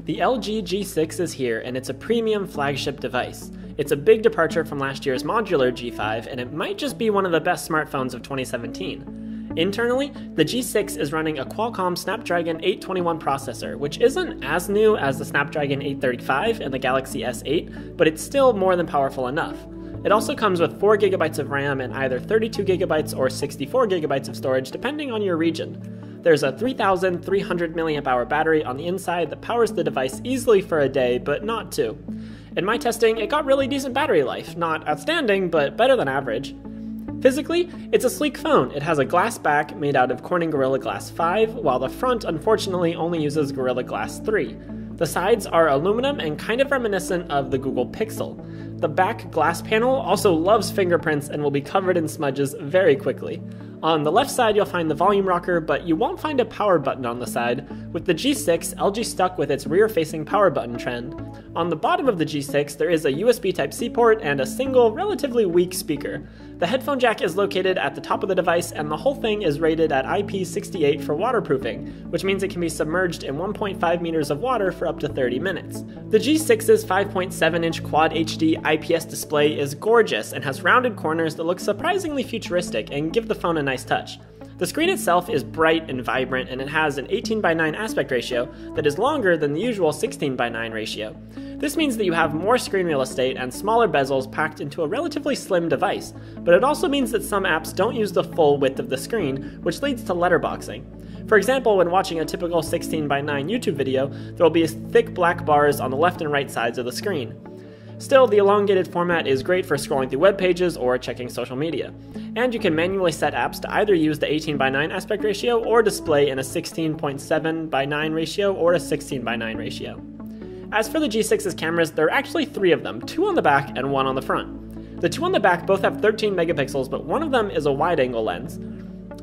The LG G6 is here, and it's a premium flagship device. It's a big departure from last year's modular G5, and it might just be one of the best smartphones of 2017. Internally, the G6 is running a Qualcomm Snapdragon 821 processor, which isn't as new as the Snapdragon 835 and the Galaxy S8, but it's still more than powerful enough. It also comes with 4GB of RAM and either 32GB or 64GB of storage, depending on your region. There's a 3,300 mAh battery on the inside that powers the device easily for a day, but not two. In my testing, it got really decent battery life, not outstanding, but better than average. Physically, it's a sleek phone. It has a glass back made out of Corning Gorilla Glass 5, while the front unfortunately only uses Gorilla Glass 3. The sides are aluminum and kind of reminiscent of the Google Pixel. The back glass panel also loves fingerprints and will be covered in smudges very quickly. On the left side, you'll find the volume rocker, but you won't find a power button on the side. With the G6, LG stuck with its rear-facing power button trend. On the bottom of the G6, there is a USB Type-C port and a single, relatively weak speaker. The headphone jack is located at the top of the device, and the whole thing is rated at IP68 for waterproofing, which means it can be submerged in 1.5 meters of water for up to 30 minutes. The G6's 5.7-inch Quad HD IPS display is gorgeous and has rounded corners that look surprisingly futuristic and give the phone a nice touch. The screen itself is bright and vibrant, and it has an 18:9 aspect ratio that is longer than the usual 16:9 ratio. This means that you have more screen real estate and smaller bezels packed into a relatively slim device, but it also means that some apps don't use the full width of the screen, which leads to letterboxing. For example, when watching a typical 16:9 YouTube video, there will be thick black bars on the left and right sides of the screen. Still, the elongated format is great for scrolling through web pages or checking social media. And you can manually set apps to either use the 18:9 aspect ratio or display in a 16.7:9 ratio or a 16:9 ratio. As for the G6's cameras, there are actually 3 of them, 2 on the back and 1 on the front. The 2 on the back both have 13 megapixels, but one of them is a wide-angle lens.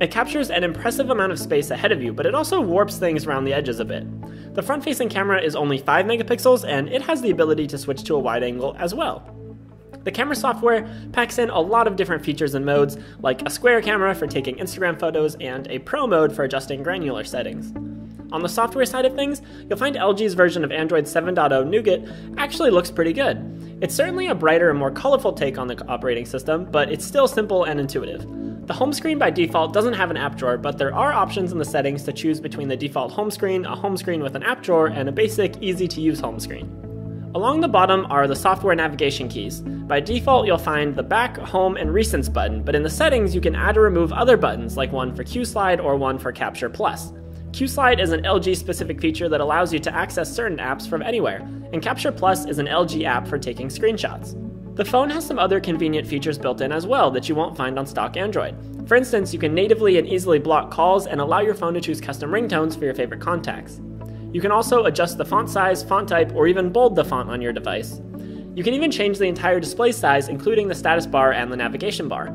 It captures an impressive amount of space ahead of you, but it also warps things around the edges a bit. The front-facing camera is only 5 megapixels, and it has the ability to switch to a wide angle as well. The camera software packs in a lot of different features and modes, like a square camera for taking Instagram photos and a pro mode for adjusting granular settings. On the software side of things, you'll find LG's version of Android 7.0 Nougat actually looks pretty good. It's certainly a brighter and more colorful take on the operating system, but it's still simple and intuitive. The home screen by default doesn't have an app drawer, but there are options in the settings to choose between the default home screen, a home screen with an app drawer, and a basic, easy-to-use home screen. Along the bottom are the software navigation keys. By default, you'll find the back, home, and recents button, but in the settings you can add or remove other buttons, like one for Q-Slide or one for Capture Plus. Q-Slide is an LG-specific feature that allows you to access certain apps from anywhere, and Capture Plus is an LG app for taking screenshots. The phone has some other convenient features built in as well that you won't find on stock Android. For instance, you can natively and easily block calls and allow your phone to choose custom ringtones for your favorite contacts. You can also adjust the font size, font type, or even bold the font on your device. You can even change the entire display size, including the status bar and the navigation bar.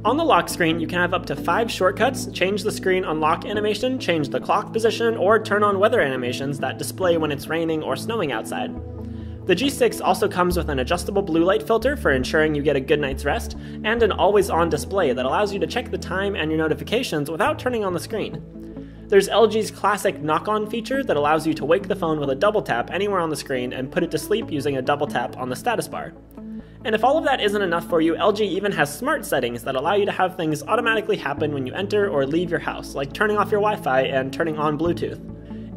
On the lock screen, you can have up to 5 shortcuts, change the screen unlock animation, change the clock position, or turn on weather animations that display when it's raining or snowing outside. The G6 also comes with an adjustable blue light filter for ensuring you get a good night's rest, and an always-on display that allows you to check the time and your notifications without turning on the screen. There's LG's classic Knockon feature that allows you to wake the phone with a double tap anywhere on the screen and put it to sleep using a double tap on the status bar. And if all of that isn't enough for you, LG even has smart settings that allow you to have things automatically happen when you enter or leave your house, like turning off your Wi-Fi and turning on Bluetooth.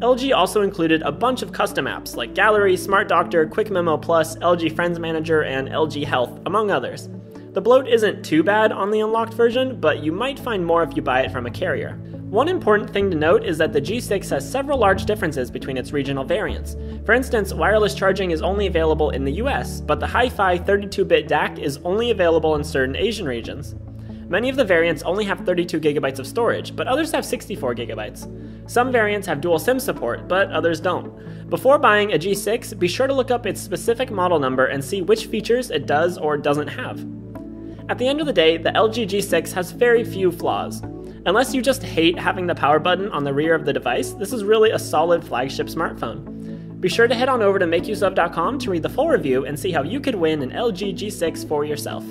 LG also included a bunch of custom apps like Gallery, Smart Doctor, Quick Memo Plus, LG Friends Manager, and LG Health, among others. The bloat isn't too bad on the unlocked version, but you might find more if you buy it from a carrier. One important thing to note is that the G6 has several large differences between its regional variants. For instance, wireless charging is only available in the US, but the Hi-Fi 32-bit DAC is only available in certain Asian regions. Many of the variants only have 32 gigabytes of storage, but others have 64 gigabytes. Some variants have dual SIM support, but others don't. Before buying a G6, be sure to look up its specific model number and see which features it does or doesn't have. At the end of the day, the LG G6 has very few flaws. Unless you just hate having the power button on the rear of the device, this is really a solid flagship smartphone. Be sure to head on over to MakeUseOf.com to read the full review and see how you could win an LG G6 for yourself.